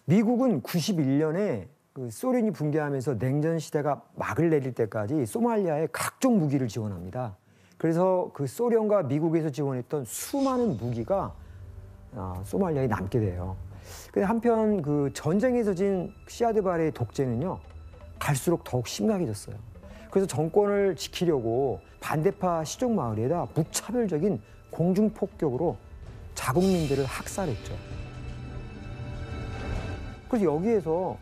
미국은 91년에 그 소련이 붕괴하면서 냉전 시대가 막을 내릴 때까지 소말리아에 각종 무기를 지원합니다. 그래서 그 소련과 미국에서 지원했던 수많은 무기가 소말리아에 남게 돼요. 근데 한편 그 전쟁에서 진 시아드 바레의 독재는요, 갈수록 더욱 심각해졌어요. 그래서 정권을 지키려고 반대파 시족 마을에다 무차별적인 공중 폭격으로 자국민들을 학살했죠. 그래서 여기에서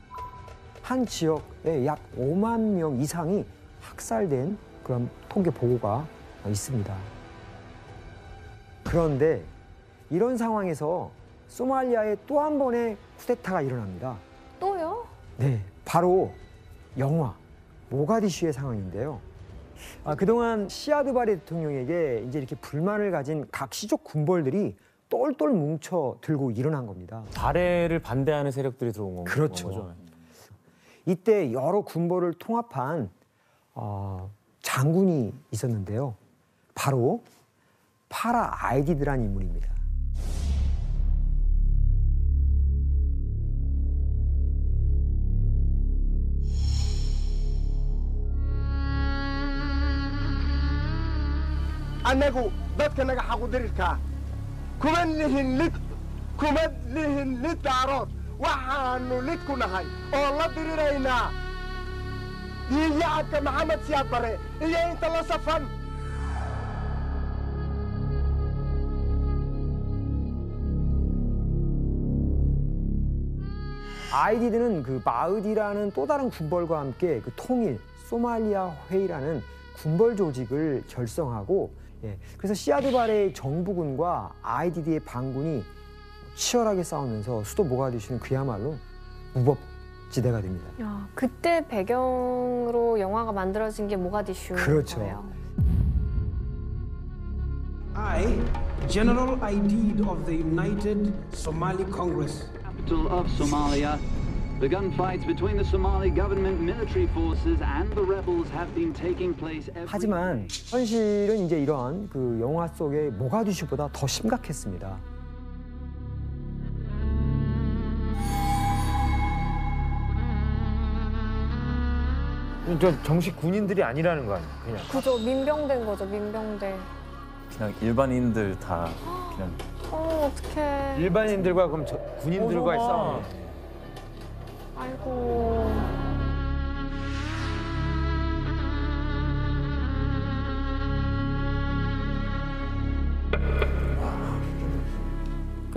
한 지역에 약 5만 명 이상이 학살된 그런 통계 보고가 있습니다. 그런데 이런 상황에서 소말리아에 또 한 번의 쿠데타가 일어납니다. 또요? 네, 바로 영화 모가디슈의 상황인데요. 그동안 시아드 바레 대통령에게 이제 이렇게 불만을 가진 각 시족 군벌들이 똘똘 뭉쳐 들고 일어난 겁니다. 바레를 반대하는 세력들이 들어온 거죠. 그렇죠. 이때 여러 군벌을 통합한 장군이 있었는데요. 바로 파라 아이디드라는 인물입니다. annagu dadka naga xaqudirirkaa kuma lihin lid daarood waxaanu lid ku nahay oo la diriraynaa yacabka maxamed siyaad bare iyo inta la safan. 아이디드는 그 마으디라는 또 다른 군벌과 함께 그 통일 소말리아 회의라는 군벌 조직을 결성하고, 그래서 시아드 바레의 정부군과 아이디드의 반군이 치열하게 싸우면서 수도 모가디슈는 그야말로 무법지대가 됩니다. 야, 그때 배경으로 영화가 만들어진 게 모가디슈. 그렇죠. 거예요. I, General Aidid of the United Somali Congress. Capital of Somalia. The gunfights between the Somali government military forces and the rebels have been taking place every 하지만 현실은 이제 이런 그 영화 속의 모가디슈보다 더 심각했습니다. 저 정식 군인들이 아니라는 거 아니에요? 그냥. 그죠, 민병대인 거죠, 민병대. 그냥 일반인들 다 그냥. 어떡해. 일반인들과 그럼 군인들과의 싸움. 아이고.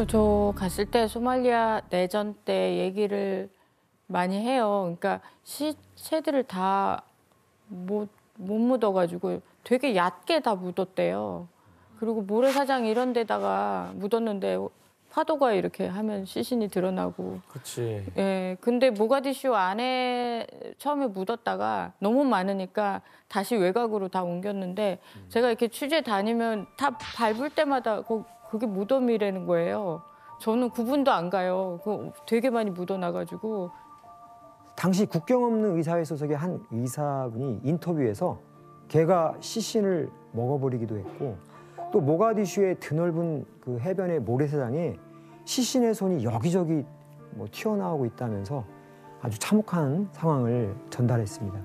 저 갔을 때 소말리아 내전 때 얘기를 많이 해요. 그러니까 시체들을 다 못 묻어가지고 되게 얕게 다 묻었대요. 그리고 모래사장 이런 데다가 묻었는데 파도가 이렇게 하면 시신이 드러나고. 그렇지. 예, 근데 모가디슈 안에 처음에 묻었다가 너무 많으니까 다시 외곽으로 다 옮겼는데 제가 이렇게 취재 다니면 다 밟을 때마다 그게 무덤이라는 거예요. 저는 구분도 안 가요. 되게 많이 묻어나가지고. 당시 국경 없는 의사회 소속의 한 의사분이 인터뷰에서 개가 시신을 먹어버리기도 했고, 또 모가디슈의 드넓은 그 해변의 모래사장에 시신의 손이 여기저기 튀어나오고 있다면서 아주 참혹한 상황을 전달했습니다.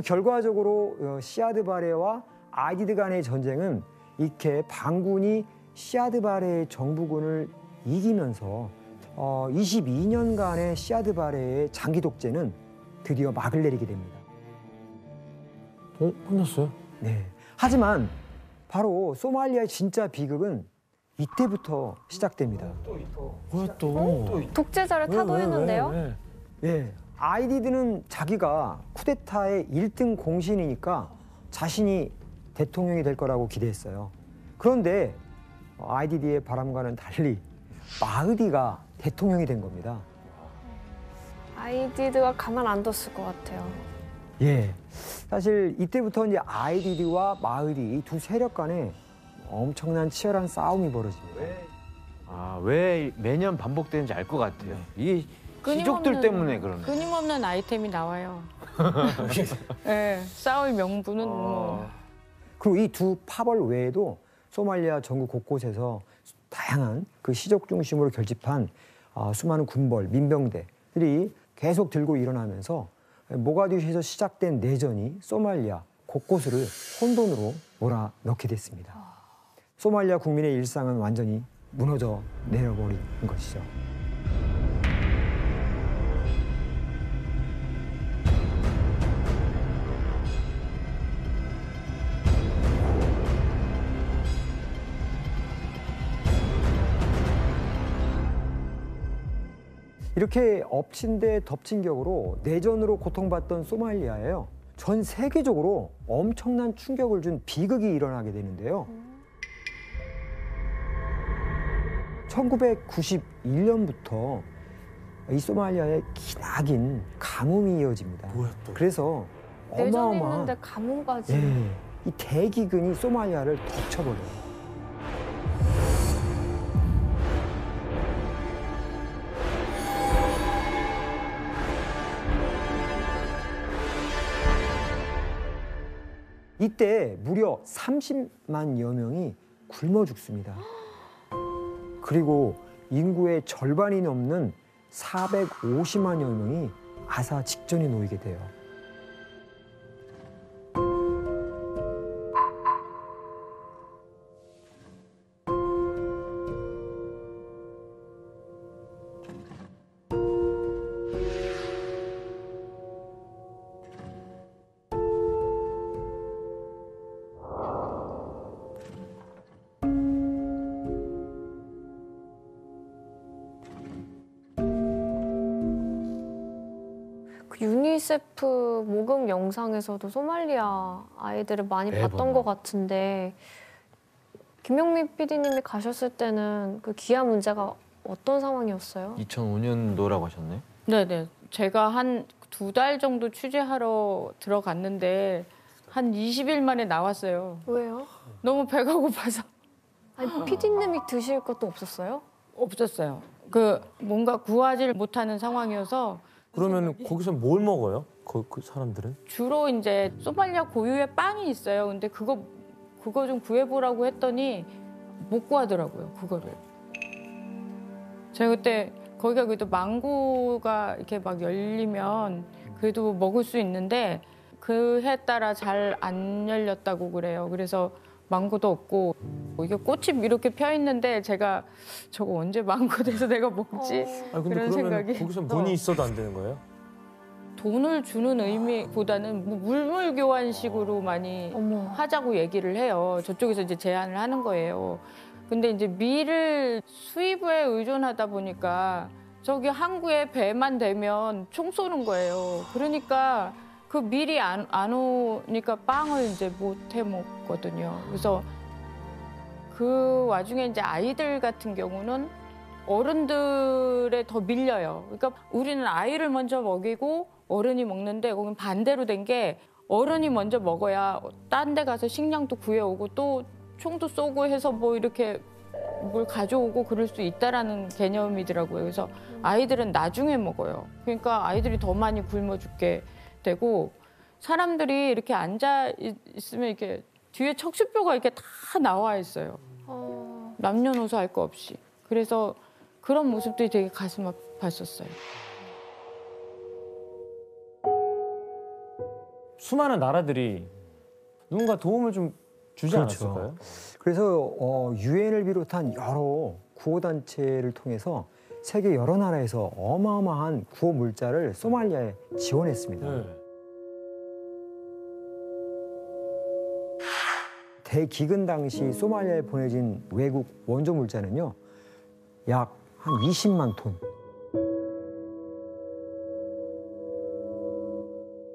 결과적으로 시아드 바레와 아이디드 간의 전쟁은 이렇게 반군이 시아드 바레의 정부군을 이기면서 22년간의 시아드 바레의 장기 독재는 드디어 막을 내리게 됩니다. 끝났어요? 네. 하지만 바로 소말리아의 진짜 비극은 이때부터 시작됩니다. 왜 또? 독재자를 타도했는데요? 예. 아이디드는 자기가 쿠데타의 1등 공신이니까 자신이 대통령이 될 거라고 기대했어요. 그런데 아이디드의 바람과는 달리 마으디가 대통령이 된 겁니다. 아이디드가 가만 안 뒀을 것 같아요. 예. 사실 이때부터 이제 아이디드와 마으디 이 두 세력 간에 엄청난 치열한 싸움이 벌어집니다. 왜 매년 반복되는지 알 것 같아요. 이게 시족들 때문에 그러네. 끊임없는 아이템이 나와요. 네, 싸울 명분은 그리고 이 두 파벌 외에도 소말리아 전국 곳곳에서 다양한 그 시족 중심으로 결집한 수많은 군벌, 민병대들이 계속 들고 일어나면서 모가디슈에서 시작된 내전이 소말리아 곳곳을 혼돈으로 몰아넣게 됐습니다. 소말리아 국민의 일상은 완전히 무너져 내려버린 것이죠. 이렇게 엎친 데 덮친 격으로 내전으로 고통받던 소말리아에요. 전 세계적으로 엄청난 충격을 준 비극이 일어나게 되는데요. 1991년부터 이 소말리아에 기나긴 가뭄이 이어집니다. 그래서 내전 어마어마한 있는데 가뭄까지. 이 대기근이 소말리아를 덮쳐버려요. 이때 무려 30만여 명이 굶어 죽습니다. 그리고 인구의 절반이 넘는 450만여 명이 아사 직전에 놓이게 돼요. 그 유니세프 모금 영상에서도 소말리아 아이들을 많이 봤던 것 같은데 김영민 PD님이 가셨을 때는 그 기아 문제가 어떤 상황이었어요? 2005년도라고 하셨네. 네네. 제가 한 2달 정도 취재하러 들어갔는데 한 20일 만에 나왔어요. 왜요? 너무 배가 고파서. 아니 PD님이 드실 것도 없었어요? 없었어요. 그 뭔가 구하지를 못하는 상황이어서 그러면 거기서 뭘 먹어요? 그 사람들은? 주로 이제 소말리아 고유의 빵이 있어요. 근데 그거 좀 구해보라고 했더니 못 구하더라고요. 그거를. 제가 그때 거기가 그래도 망고가 이렇게 막 열리면 그래도 먹을 수 있는데 그 해 따라 잘 안 열렸다고 그래요. 그래서 망고도 없고 이게 꽃이 이렇게 펴 있는데 제가 저거 언제 망고 돼서 내가 먹지? 아니, 근데 그런 그러면 생각이. 거기서 문이 있어도 안 되는 거예요? 돈을 주는 의미보다는 뭐 물물 교환식으로 많이 어머. 하자고 얘기를 해요. 저쪽에서 이제 제안을 하는 거예요. 근데 이제 밀을 수입에 의존하다 보니까 저기 항구에 배만 되면 총 쏘는 거예요. 그러니까 그 밀이 안 오니까 빵을 이제 못 해 먹거든요. 그래서 그 와중에 이제 아이들 같은 경우는 어른들에 더 밀려요. 그러니까 우리는 아이를 먼저 먹이고 어른이 먹는데 거긴 반대로 된 게 어른이 먼저 먹어야 딴 데 가서 식량도 구해오고 또 총도 쏘고 해서 뭐 이렇게 뭘 가져오고 그럴 수 있다라는 개념이더라고요. 그래서 아이들은 나중에 먹어요. 그러니까 아이들이 더 많이 굶어 죽게 되고 사람들이 이렇게 앉아 있으면 이렇게 뒤에 척추뼈가 이렇게 다 나와 있어요. 남녀노소 할 거 없이. 그래서 그런 모습들이 되게 가슴 아팠었어요. 수많은 나라들이 누군가 도움을 좀 주지 그렇죠. 않았을까요? 그래서 유엔을 비롯한 여러 구호단체를 통해서 세계 여러 나라에서 어마어마한 구호 물자를 소말리아에 지원했습니다. 네. 대기근 당시 소말리아에 보내진 외국 원조 물자는요, 약 한 20만 톤.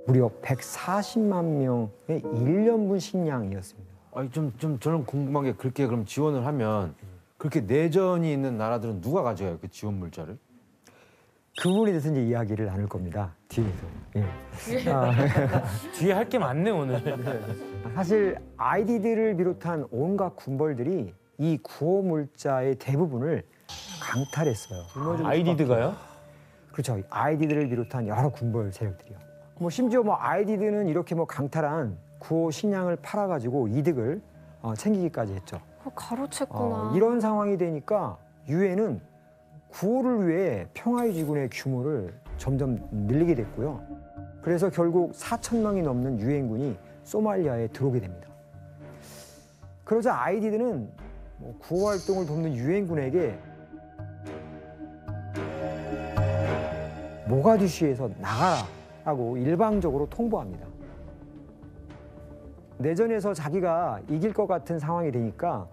무려 140만 명의 1년분 식량이었습니다. 아니 좀 저는 궁금한 게 그렇게 그럼 지원을 하면 그렇게 내전이 있는 나라들은 누가 가져가요? 그 지원 물자를? 그 부분에 대해서 이제 이야기를 나눌 겁니다. 뒤에서. 예. 뒤에 할 게 많네 오늘. 사실 아이디들을 비롯한 온갖 군벌들이 이 구호 물자의 대부분을 강탈했어요. 아이디드가요? 그렇죠. 아이디들을 비롯한 여러 군벌 세력들이요. 뭐 심지어 뭐 아이디들은 이렇게 뭐 강탈한 구호 식량을 팔아가지고 이득을 챙기기까지 했죠. 가로챘구나. 이런 상황이 되니까 유엔은 구호를 위해 평화유지군의 규모를 점점 늘리게 됐고요. 그래서 결국 4,000명이 넘는 유엔군이 소말리아에 들어오게 됩니다. 그러자 아이디드는 구호 활동을 돕는 유엔군에게 모가디슈에서 나가라고 일방적으로 통보합니다. 내전에서 자기가 이길 것 같은 상황이 되니까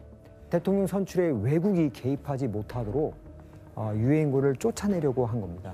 대통령 선출에 외국이 개입하지 못하도록 유엔군을 쫓아내려고 한 겁니다.